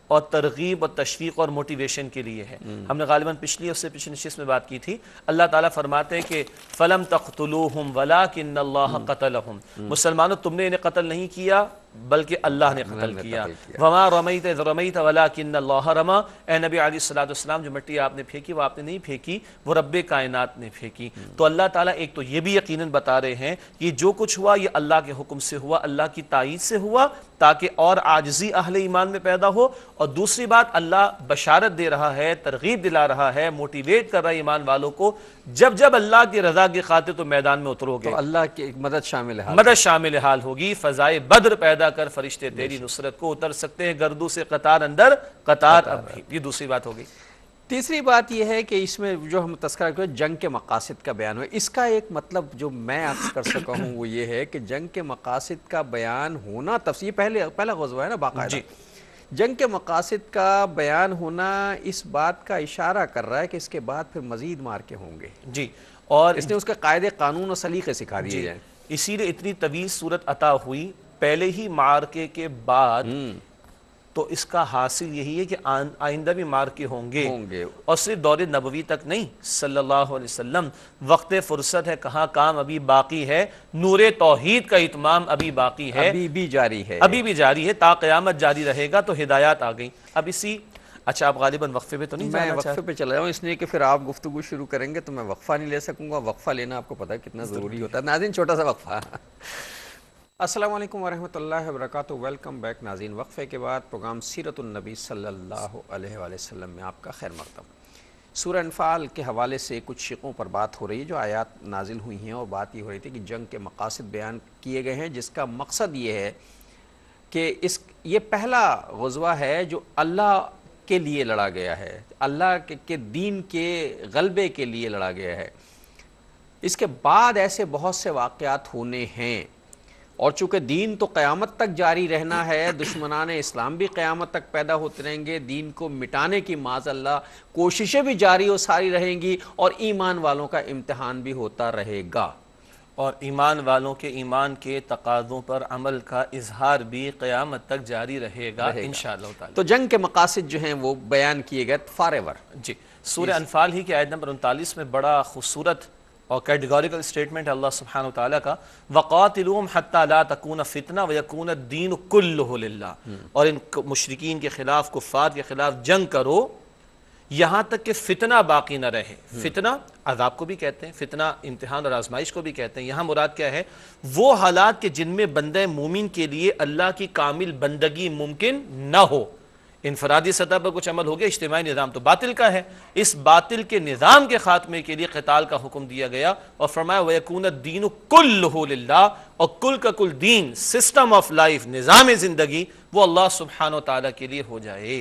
اور ترغیب اور تشویق اور موٹیویشن کے لیے ہے. ہم نے غالباً پچھلی نشست میں بات کی تھی. اللہ تعالیٰ فرماتے ہیں کہ فَلَمْ تَقْتُلُوهُمْ وَلَٰكِنَّ اللَّهَ قَتَلَهُمْ، مسلمانوں تم نے انہیں قتل نہیں کیا بلکہ اللہ نے قتل کیا. وَمَا رَمَيْتَ إِذْ رَمَيْتَ وَلَٰكِنَّ اللَّهَ رَمَىٰ، اے نبی علیہ السلام جو مٹی آپ نے پھینکی وہ آپ نے نہیں پھینکی، وہ رب کائنات نے پھینکی. تو اللہ تعالیٰ ایک تو یہ بھی یقیناً بتا رہے ہیں کہ جو کچھ ہوا یہ اللہ کے حکم سے ہوا، اللہ کی تائید سے ہوا، تاکہ اور عاجزی اہل ایمان میں پیدا ہو. اور دوسری بات اللہ بشارت دے رہا ہے، ترغیب دلا رہا ہے، موٹیویٹ کر رہا ہے ایمان والوں کو، جب اللہ کی رضا کی خاطر تو میدان میں اترو گے تو اللہ کی مدد شامل حال ہوگی. فضائے بدر پیدا کر فرشتے تیری نصرت کو اتر سکتے ہیں گردوں سے قطار اندر قطار اب بھی. یہ دوسری بات ہو گئی. تیسری بات یہ ہے کہ اس میں جو ہم تذکرہ کریں جنگ کے مقاصد کا بیان ہوا. اس کا ایک مطلب جو میں عرض کر سکا ہوں وہ یہ ہے کہ جنگ کے مقاصد کا بیان ہونا تفصیل پہلا غزوہ ہے نا باقاعدہ. جنگ کے مقاصد کا بیان ہونا اس بات کا اشارہ کر رہا ہے کہ اس کے بعد پھر مزید مارکے ہوں گے. جی، اور اس نے اس کے قاعدے قانون اور سلیقے سکھا دیے جائیں. اسی لیے اتنی طویل صورت عطا ہوئی پہلے ہی معرکے کے بعد. تو اس کا حاصل یہی ہے کہ آئندہ بھی مارکے ہوں گے، اور صرف دور نبوی تک نہیں، صلی اللہ علیہ وسلم وقت فرصت ہے، کہاں کام ابھی باقی ہے، نور توحید کا اتمام ابھی باقی ہے، ابھی بھی جاری ہے تا قیامت جاری رہے گا. تو ہدایات آ گئیں. اب اچھا آپ غالباً وقفے پہ تو نہیں جانا چاہتے؟ میں وقفے پہ چلا جاؤں اس لیے کہ پھر آپ گفتگو شروع کریں گے تو میں وقفہ نہیں لے سکوں گا. وقفہ لینا آپ کو پتہ ہے کتنا ضروری ہوتا ہے. ناظرین چھوٹا سا وقفہ. السلام علیکم ورحمۃ اللہ وبرکاتہ. ویلکم بیک ناظرین. وقفے کے بعد پروگرام سیرت النبی صلی اللہ علیہ وآلہ وسلم میں آپ کا خیر مقدم. سورہ انفال کے حوالے سے کچھ شقوں پر بات ہو رہی ہے جو آیات نازل ہوئی ہیں، اور بات یہ ہو رہی تھی کہ جنگ کے مقاصد بیان کیے گئے ہیں، جس کا مقصد یہ ہے کہ یہ پہلا غزوہ ہے جو اللہ کے لیے لڑا گیا ہے، اللہ کے دین کے غلبے کے لیے لڑا گیا ہے. اس کے بعد ایسے بہت سے واقعات ہونے ہیں، اور چونکہ دین تو قیامت تک جاری رہنا ہے، دشمنان اسلام بھی قیامت تک پیدا ہوتے رہیں گے، دین کو مٹانے کی معاذ اللہ کوششیں بھی جاری و ساری رہیں گی، اور ایمان والوں کا امتحان بھی ہوتا رہے گا، اور ایمان والوں کے ایمان کے تقاضوں پر عمل کا اظہار بھی قیامت تک جاری رہے گا انشاءاللہ تعالی. تو جنگ کے مقاصد جو ہیں وہ بیان کیے گئے فارور. جی، سورہ انفال ہی کی آیت نمبر 39 میں بڑا خوبصورت اور کیٹیگوریکل اسٹیٹمنٹ ہے اللہ سبحانہ وتعالیٰ کا، وَقَاتِلُوهُمْ حَتَّى لَا تَكُونَ فِتْنَةٌ وَيَكُونَ الدِّينُ كُلُّهُ لِلَّهِ. اور ان مشرکین کے خلاف، کفار کے خلاف جنگ کرو یہاں تک کہ فتنہ باقی نہ رہے. فتنہ عذاب کو بھی کہتے ہیں، فتنہ امتحان اور آزمائش کو بھی کہتے ہیں. یہاں مراد کیا ہے؟ وہ حالات کہ جن میں بندہ مومن کے لیے اللہ کی کامل بندگی ممکن نہ ہو. انفرادی سطح پر کچھ عمل ہو گیا، اجتماعی نظام تو باطل کا ہے، اس باطل کے نظام کے خاتمے کے لیے قتال کا حکم دیا گیا، اور فرمایا وَيَكُونَ الدِّينُ كُلُّهُ لِلَّهِ. اور کل کا کل دین، سسٹم آف لائف، نظام زندگی، وہ اللہ سبحانہ وتعالیٰ کے لیے ہو جائے.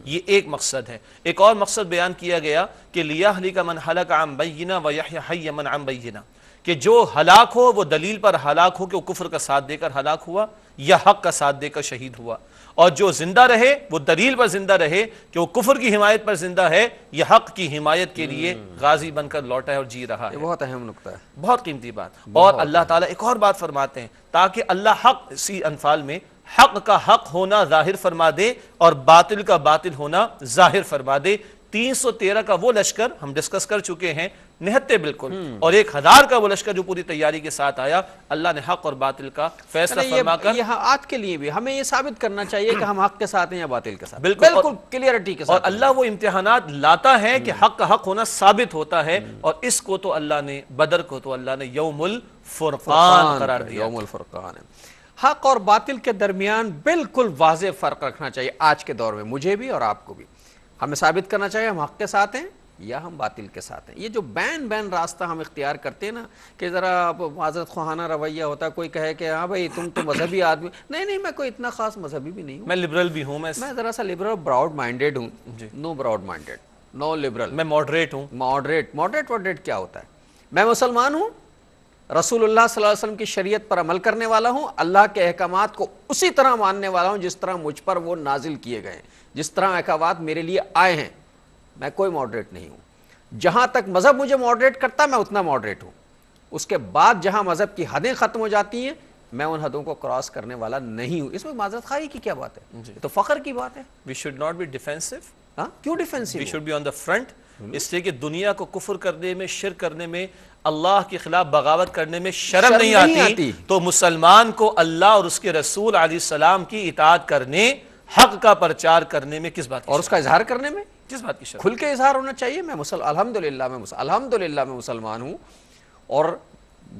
یہ ایک مقصد ہے. ایک اور مقصد بیان کیا گیا کہ لِيَهْلِكَ مَنْ هَلَكَ عَنْ بَيِّنَةٍ وَيَحْيَ حَيَّ مَنْ عَنْ بَيِّنَةٍ. کہ جو ہلاک ہو وہ دلیل پر ہلاک ہو کہ وہ کفر کا ساتھ دے کر ہلاک ہوا یا حق کا ساتھ دے کر شہید ہوا، اور جو زندہ رہے وہ دلیل پر زندہ رہے کہ وہ کفر کی حمایت پر زندہ ہے یا حق کی حمایت کے لیے غازی بن کر لوٹا ہے اور جی رہا ہے. یہ بہت اہم نقطہ ہے، بہت قیمتی بات. اور اللہ تعالیٰ ایک اور بات فرماتے ہیں تاکہ اللہ حق، اسی انفال میں حق کا حق ہونا ظاہر فرما دے اور باطل کا باطل ہونا ظاہر فرما دے. 313 کا وہ لشکر ہم ڈسکس کر چکے ہیں، نہتے بالکل، اور 1000 کا وہ لشکر جو پوری تیاری کے ساتھ آیا. اللہ نے حق اور باطل کا فیصلہ فرما کر یہ آج کے لیے بھی ہمیں یہ ثابت کرنا چاہیے کہ ہم حق کے ساتھ ہیں یا باطل کے ساتھ، بالکل کلیئرٹی کے ساتھ. اور اللہ وہ امتحانات لاتا ہے کہ حق کا حق ہونا ثابت ہوتا ہے، اور اس کو تو اللہ نے، بدر کو تو اللہ نے یوم الفرقان قرار دیا. یوم الفرقان ہے. حق اور باطل کے درمیان بالکل واضح فرق رکھنا چاہیے آج کے دور میں، مجھے بھی اور آپ کو بھی. ہمیں ثابت کرنا چاہیے ہم حق کے ساتھ ہیں یا ہم باطل کے ساتھ ہیں. یہ جو بین راستہ ہم اختیار کرتے ہیں نا، کہ ذرا معذرت خواہانہ رویہ ہوتا ہے، کوئی کہے کہ ہاں بھائی تم تو مذہبی آدمی، نہیں میں کوئی اتنا خاص مذہبی بھی نہیں ہوں، میں لبرل بھی ہوں، میں ذرا سا لبرل براؤڈ مائنڈیڈ ہوں. نو براؤڈ مائنڈیڈ، نو لبرل. میں ماڈریٹ ہوں. ماڈریٹ کیا ہوتا ہے؟ میں مسلمان ہوں، رسول اللہ صلی اللہ علیہ وسلم کی شریعت پر عمل کرنے والا ہوں، اللہ کے احکامات کو اسی طرح ماننے والا ہوں جس طرح مجھ پر وہ نازل کیے گئے ہیں، جس طرح احکامات میرے لیے آئے ہیں. میں کوئی ماڈریٹ نہیں ہوں. جہاں تک مذہب مجھے ماڈریٹ کرتا میں اتنا ماڈریٹ ہوں. اس کے بعد جہاں مذہب کی حدیں ختم ہو جاتی ہیں میں ان حدوں کو کراس کرنے والا نہیں ہوں. اس میں معذرت خواہی کی کیا بات ہے؟ تو فخر کی بات ہے. We should not be defensive. ہاں کیوں defensive? We should be on the front. اس لیے کہ دنیا کو کفر کرنے میں، شرک کرنے میں، اللہ کے خلاف بغاوت کرنے میں شرم نہیں آتی، تو مسلمان کو اللہ اور اس کے رسول علیہ السلام کی اطاعت کرنے، حق کا پرچار کرنے میں کس بات کی، اور اس کا اظہار کرنے میں کس بات کی شرم؟ کھل کے اظہار ہونا چاہیے. میں الحمدللہ میں مسلمان ہوں، اور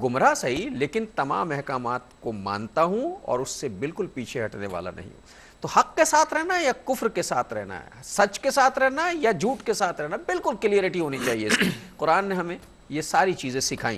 گمراہ صحیح لیکن تمام احکامات کو مانتا ہوں اور اس سے بالکل پیچھے ہٹنے والا نہیں ہوں. تو حق کے ساتھ رہنا ہے یا کفر کے ساتھ رہنا ہے، سچ کے ساتھ رہنا ہے یا جھوٹ کے ساتھ رہنا ہے، بالکل کلیئرٹی ہونی چاہیے اس کی. قرآن نے ہمیں یہ ساری چیزیں سکھائیں.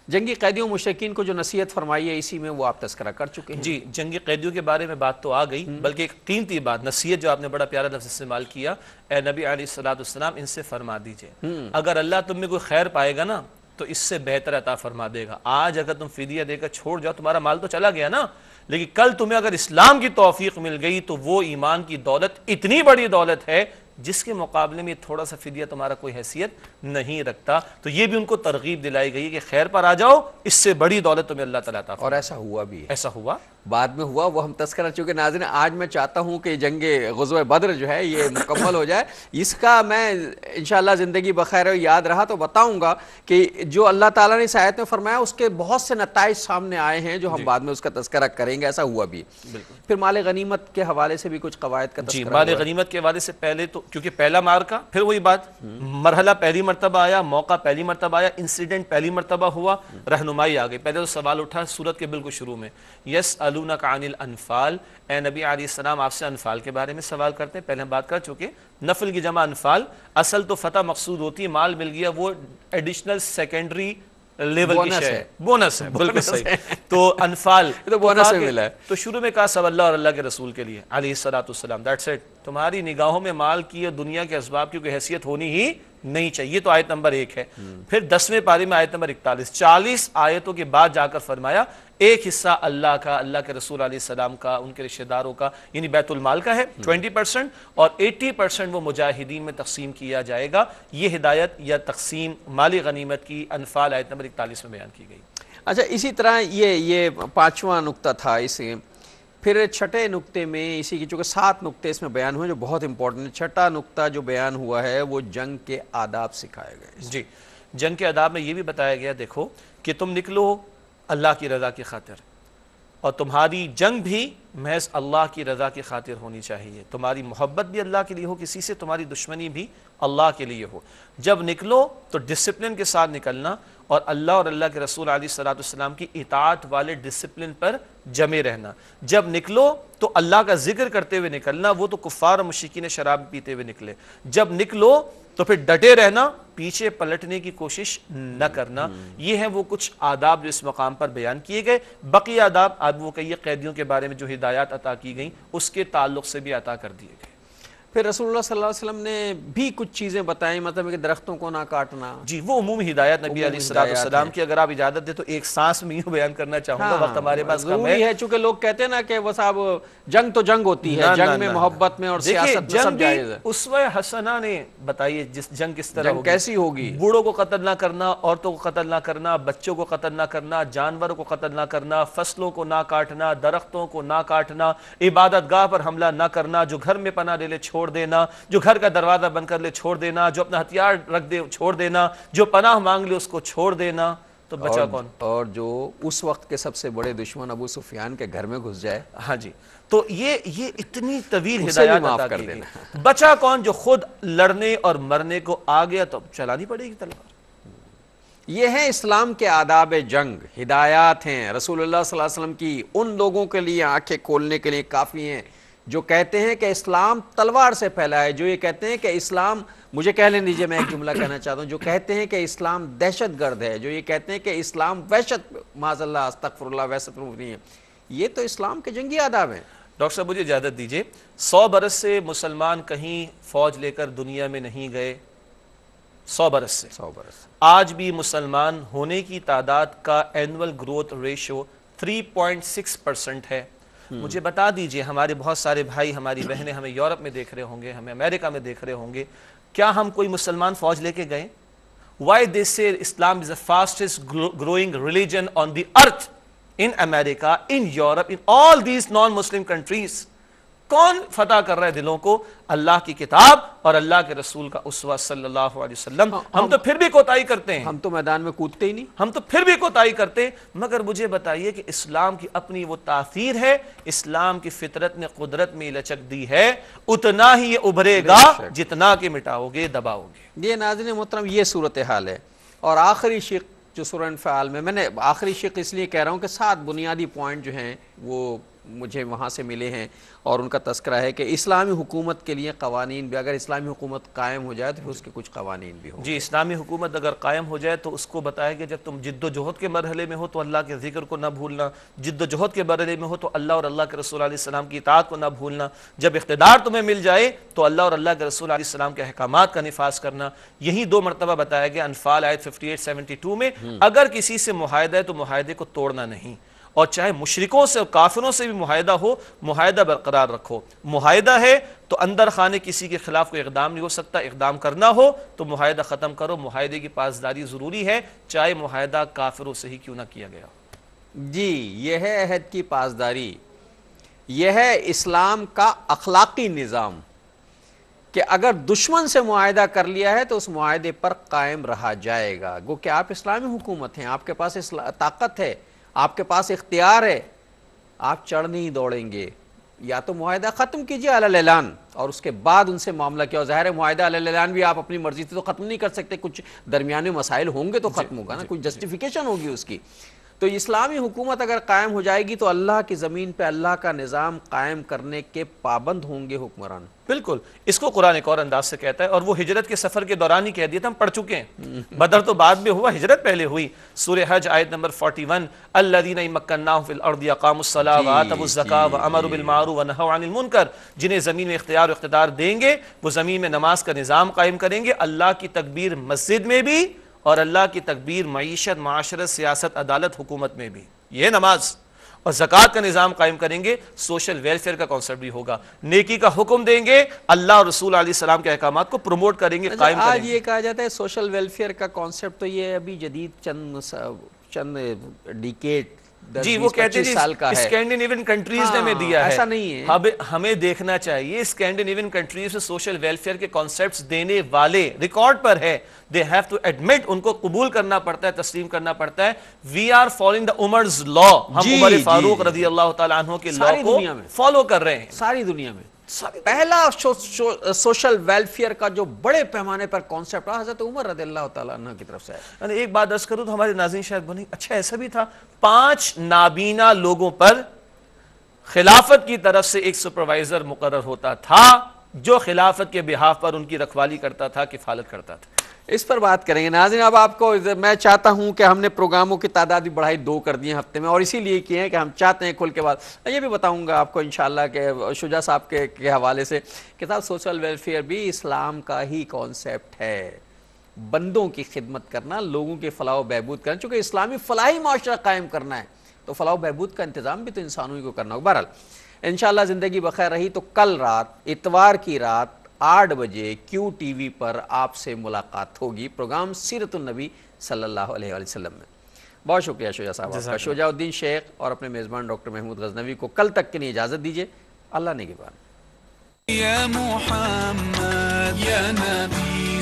جنگی قیدیوں مشرکین کو جو نصیحت فرمائی ہے اسی میں وہ آپ تذکرہ کر چکے ہیں. جی، جنگی قیدیوں کے بارے میں بات تو آ گئی، بلکہ ایک قیمتی بات، نصیحت جو آپ نے بڑا پیارا لفظ استعمال کیا، اے نبی علیہ السلام ان سے فرما دیجئے اگر اللہ تم میں کوئی خیر پائے گا نا تو اس سے بہتر عطا فرما دے گا. آج اگر تم فدیہ دے کر چھوڑ جاؤ تمہارا مال تو چلا گیا نا، لیکن کل تمہیں اگر اسلام کی توفیق مل گئی تو وہ ایمان کی دولت اتنی بڑی دولت ہے جس کے مقابلے میں تھوڑا سا فدیہ تمہارا کوئی حیثیت نہیں رکھتا. تو یہ بھی ان کو ترغیب دلائی گئی کہ خیر پر آ جاؤ، اس سے بڑی دولت تمہیں اللہ تعالیٰ عطا فرمائے. اور ایسا ہوا بھی ہے. ایسا ہوا. بعد میں ہوا وہ ہم تذکرہ، چونکہ ناظرین آج میں چاہتا ہوں کہ جنگ غزوہ بدر جو ہے یہ مکمل ہو جائے، اس کا میں انشاءاللہ زندگی بخیر و یاد رہا تو بتاؤں گا کہ جو اللہ تعالیٰ نے اس آیت میں فرمایا اس کے بہت سے نتائج سامنے آئے ہیں جو ہم بعد میں اس کا تذکرہ کریں گے، ایسا ہوا بھی۔ پھر مال غنیمت کے حوالے سے بھی کچھ قواعد کا جی، تذکرہ مال غنیمت کے حوالے سے پہلے تو کیونکہ پہلا مارکا، پھر وہی بات، مرحلہ پہلی مرتبہ آیا، موقع پہلی مرتبہ آیا، انسیڈنٹ پہلی مرتبہ ہوا، رہنمائی آ گئی۔ پہلے تو سوال اٹھا سورت کے بالکل شروع میں، یسألونک عن الانفال، اے نبی علیہ السلام آپ سے انفال کے بارے میں سوال کرتے ہیں۔ پہلے ہم بات کر چکے، نفل کی جمع انفال، اصل تو فتح مقصود ہوتی ہے، مال مل گیا وہ ایڈیشنل سیکنڈری لیول کی شے ہے، بونس ہے، بالکل صحیح۔ تو انفال تو بونس میں ملا ہے، تو شروع میں کہا سب اللہ اور اللہ کے رسول کے لیے علیہ السلام، دیٹس اٹ۔ تمہاری نگاہوں میں مال کی اور دنیا کے اسباب کی کوئی حیثیت ہونی ہی نہیں چاہیے، تو آیت نمبر 1 ہے۔ پھر 10ویں پارے میں آیت نمبر 41، 40 آیتوں کے بعد جا کر فرمایا ایک حصہ اللہ کا، اللہ کے رسول علیہ السلام کا، ان کے رشتہ داروں کا، یعنی بیت المال کا ہے 20%، اور 80% وہ مجاہدین میں تقسیم کیا جائے گا۔ یہ ہدایت یا تقسیم مالی غنیمت کی انفال آیت نمبر 41 میں بیان کی گئی۔ اچھا اسی طرح یہ 5واں نقطہ تھا اسے، پھر چھٹے نقطے میں اسی کی چونکہ 7 نقطے اس میں بیان ہوئے جو بہت امپورٹنٹ ہے، چھٹا نقطہ جو بیان ہوا ہے وہ جنگ کے آداب سکھائے گئے۔ جی، جنگ کے آداب میں یہ بھی بتایا گیا دیکھو کہ تم نکلو اللہ کی رضا کی خاطر، اور تمہاری جنگ بھی محض اللہ کی رضا کی خاطر ہونی چاہیے، تمہاری محبت بھی اللہ کے لیے ہو کسی سے، تمہاری دشمنی بھی اللہ کے لیے ہو۔ جب نکلو تو ڈسپلن کے ساتھ نکلنا، اور اللہ اور اللہ کے رسول علیہ السلام کی اطاعت والے ڈسپلن پر جمے رہنا۔ جب نکلو تو اللہ کا ذکر کرتے ہوئے نکلنا، وہ تو کفار اور مشرکین شراب پیتے ہوئے نکلے۔ جب نکلو تو پھر ڈٹے رہنا، پیچھے پلٹنے کی کوشش نہ کرنا۔ یہ ہیں وہ کچھ آداب جو اس مقام پر بیان کیے گئے۔ بقیہ آداب اب وہ کئی قیدیوں کے بارے میں جو ہدایات عطا کی گئیں اس کے تعلق سے بھی عطا کر دیے گئے۔ پھر رسول اللہ صلی اللہ علیہ وسلم نے بھی کچھ چیزیں بتائیں، مطلب کہ درختوں کو نہ کاٹنا۔ جی، وہ عمومی ہدایت نبی علیہ السلام کی، اگر آپ اجازت دیں تو ایک سانس میں یوں بیان کرنا چاہوں گا، وقت ہمارے پاس کم ہے۔ چونکہ لوگ کہتے ہیں نا کہ وہ صاحب جنگ تو جنگ ہوتی ہے، جنگ میں محبت میں اور سیاست میں سب جائز ہے۔ اسوہ حسنہ نے بتائیے جس جنگ کس طرح ہوگی، کیسی ہوگی، بوڑھوں کو قتل نہ کرنا، عورتوں کو قتل نہ کرنا، بچوں کو قتل نہ کرنا، جانوروں کو قتل نہ کرنا، فصلوں کو نہ کاٹنا، درختوں کو نہ کاٹنا، عبادت گاہ پر حملہ نہ کرنا، جو گھر میں پناہ لے لے چھوڑ دینا، جو گھر کا دروازہ بند کر لے چھوڑ دینا، جو اپنا ہتھیار رکھ دے چھوڑ دینا، جو پناہ مانگ لے اس کو چھوڑ دینا۔ تو بچا کون؟ اور جو اس وقت کے سب سے بڑے دشمن ابو سفیان کے گھر میں گھس جائے، ہاں جی، تو یہ اتنی طویل ہدایات عطا کی گئی۔ بچا کون؟ جو خود لڑنے اور مرنے کو آ گیا تو چلانی پڑے گی تلوار۔ یہ ہیں اسلام کے آداب جنگ، ہدایات ہیں رسول اللہ صلی اللہ علیہ وسلم کی ان لوگوں کے لیے آنکھیں کھولنے کے لیے کافی ہیں جو کہتے ہیں کہ اسلام تلوار سے پھیلا ہے، جو یہ کہتے ہیں کہ اسلام، مجھے کہہ لیں دیجئے میں ایک جملہ کہنا چاہتا ہوں، جو کہتے ہیں کہ اسلام دہشت گرد ہے، جو یہ کہتے ہیں کہ اسلام وحشت، معاذ اللہ استغفر اللہ، وحشت نہیں ہے، یہ تو اسلام کے جنگی آداب ہیں۔ ڈاکٹر صاحب مجھے اجازت دیجئے، 100 برس سے مسلمان کہیں فوج لے کر دنیا میں نہیں گئے، 100 برس سے، آج بھی مسلمان ہونے کی تعداد کا اینول گروتھ ریشو 3.6% ہے۔ مجھے بتا دیجئے، ہمارے بہت سارے بھائی ہماری بہنیں ہمیں یورپ میں دیکھ رہے ہوں گے، ہمیں امریکہ میں دیکھ رہے ہوں گے، کیا ہم کوئی مسلمان فوج لے کے گئے؟ Why they say Islam is the fastest growing religion on the earth, in America, in Europe, in all these non-Muslim countries? کون فتح کر رہا ہے دلوں کو؟ اللہ کی کتاب اور اللہ کے رسول کا اسوہ صلی اللہ علیہ وسلم۔ ہم تو پھر بھی کوتاہی کرتے ہیں، ہم تو میدان میں کودتے ہی نہیں، ہم تو پھر بھی کوتاہی کرتے ہیں۔ مگر مجھے بتائیے کہ اسلام کی اپنی وہ تاثیر ہے، اسلام کی فطرت نے قدرت میں لچک دی ہے، اتنا ہی یہ ابھرے گا جتنا کہ مٹاؤ گے، دباؤ گے۔ یہ ناظرین محترم یہ صورتحال ہے۔ اور آخری شق جو سورہ انفال میں نے آخری شق اس لیے کہہ رہا ہوں کہ 7 بنیادی پوائنٹ جو ہیں وہ مجھے وہاں سے ملے ہیں، اور ان کا تذکرہ ہے کہ اسلامی حکومت کے لیے قوانین بھی، اگر اسلامی حکومت قائم ہو جائے تو پھر اس کے کچھ قوانین بھی ہوں۔ جی، اسلامی حکومت اگر قائم ہو جائے تو اس کو بتایا کہ جب تم جد و جہد کے مرحلے میں ہو تو اللہ کے ذکر کو نہ بھولنا، جد و جہد کے مرحلے میں ہو تو اللہ اور اللہ کے رسول علیہ السلام کی اطاعت کو نہ بھولنا، جب اقتدار تمہیں مل جائے تو اللہ اور اللہ کے رسول علیہ السلام کے احکامات کا نفاذ کرنا۔ یہی 2 مرتبہ بتایا گیا انفال آیت 58-72 میں، اگر کسی سے معاہدہ ہے تو معاہدے کو توڑنا نہیں، اور چاہے مشرکوں سے اور کافروں سے بھی معاہدہ ہو، معاہدہ برقرار رکھو۔ معاہدہ ہے تو اندر خانے کسی کے خلاف کوئی اقدام نہیں ہو سکتا، اقدام کرنا ہو تو معاہدہ ختم کرو۔ معاہدے کی پاسداری ضروری ہے، چاہے معاہدہ کافروں سے ہی کیوں نہ کیا گیا۔ جی یہ ہے عہد کی پاسداری، یہ ہے اسلام کا اخلاقی نظام کہ اگر دشمن سے معاہدہ کر لیا ہے تو اس معاہدے پر قائم رہا جائے گا۔ گو کہ آپ اسلامی حکومت ہیں، آپ کے پاس طاقت ہے، آپ کے پاس اختیار ہے، آپ چڑھ نہیں دوڑیں گے، یا تو معاہدہ ختم کیجئے علی الاعلان اور اس کے بعد ان سے معاملہ کیا۔ ظاہر ہے معاہدہ علی الاعلان بھی آپ اپنی مرضی سے تو ختم نہیں کر سکتے، کچھ درمیانے مسائل ہوں گے تو ختم ہوگا نا، کچھ جسٹیفیکیشن ہوگی اس کی۔ تو اسلامی حکومت اگر قائم ہو جائے گی تو اللہ کی زمین پہ اللہ کا نظام قائم کرنے کے پابند ہوں گے حکمران۔ بالکل، اس کو قرآن ایک اور انداز سے کہتا ہے، اور وہ ہجرت کے سفر کے دوران ہی کہہ دیا تھا، ہم پڑھ چکے ہیں۔ بدر تو بعد میں ہوا، ہجرت پہلے ہوئی۔ سورہ حج آیت نمبر 41، الذین مکناہم فی الارض اقاموا الصلاۃ وآتوا الزکاۃ وامروا بالمعروف ونہوا عن المنکر، جنہیں زمین میں اختیار و اقتدار دیں گے وہ زمین میں نماز کا نظام قائم کریں گے، اللہ کی تکبیر مسجد میں بھی اور اللہ کی تکبیر معیشت، معاشرت، سیاست، عدالت، حکومت میں بھی، یہ نماز، اور زکوٰۃ کا نظام قائم کریں گے، سوشل ویلفیئر کا کانسیپٹ بھی ہوگا، نیکی کا حکم دیں گے، اللہ اور رسول علیہ السلام کے احکامات کو پروموٹ کریں گے، قائم کریں آج گے۔ یہ کہا جاتا ہے سوشل ویلفیئر کا کانسیپٹ، تو یہ ابھی جدید چند ڈیکیڈ جی وہ کہتے ہیں سال کا ہے، اسکینڈینیوین کنٹریز نے ہمیں دیا ہے، ایسا نہیں ہے۔ ہمیں دیکھنا چاہیے اسکینڈینیوین کنٹریز میں سوشل ویلفیئر کے کانسیپٹس دینے والے ریکارڈ پر ہے، they have to admit، ان کو قبول کرنا پڑتا ہے، تسلیم کرنا پڑتا ہے۔ we are following the Umar's law، ہم عمر فاروق رضی اللہ تعالیٰ عنہ کے لاء کو فالو کر رہے ہیں ساری دنیا میں۔ پہلا سوشل ویلفیئر کا جو بڑے پیمانے پر کانسیپٹ حضرت عمر رضی اللہ تعالیٰ عنہ کی طرف سے ہے۔ ایک بات عرض کروں تو ہمارے ناظرین شاید بولیں اچھا ایسا بھی تھا، 5 نابینا لوگوں پر خلافت کی طرف سے ایک سپروائزر مقرر ہوتا تھا جو خلافت کے بہاف پر ان کی رکھوالی کرتا تھا، کفالت کرتا تھا۔ اس پر بات کریں گے ناظرین۔ اب آپ کو میں چاہتا ہوں کہ ہم نے پروگراموں کی تعداد بھی بڑھائی 2 کر دی ہیں ہفتے میں، اور اسی لیے کیے ہیں کہ ہم چاہتے ہیں کھل کے بعد میں یہ بھی بتاؤں گا آپ کو انشاءاللہ کہ شجاع صاحب کے حوالے سے کتاب سوشل ویلفیئر بھی اسلام کا ہی کانسیپٹ ہے، بندوں کی خدمت کرنا، لوگوں کے فلاح و بہبود کرنا، چونکہ اسلامی فلاحی معاشرہ قائم کرنا ہے تو فلاح و بہبود کا انتظام بھی تو انسانوں ہی کو کرنا ہوگا۔ بہرحال انشاءاللہ زندگی بخیر رہی تو کل رات اتوار کی رات 8 بجے کیو ٹی وی پر آپ سے ملاقات ہوگی، پروگرام سیرت النبی صلی اللہ علیہ وسلم میں۔ بہت شکریہ شجاع صاحب آپ کا۔ شجاع الدین شیخ اور اپنے میزبان ڈاکٹر محمود غزنوی کو کل تک کے لیے اجازت دیجیے، اللہ نگہبان۔ یا محمد یا نبی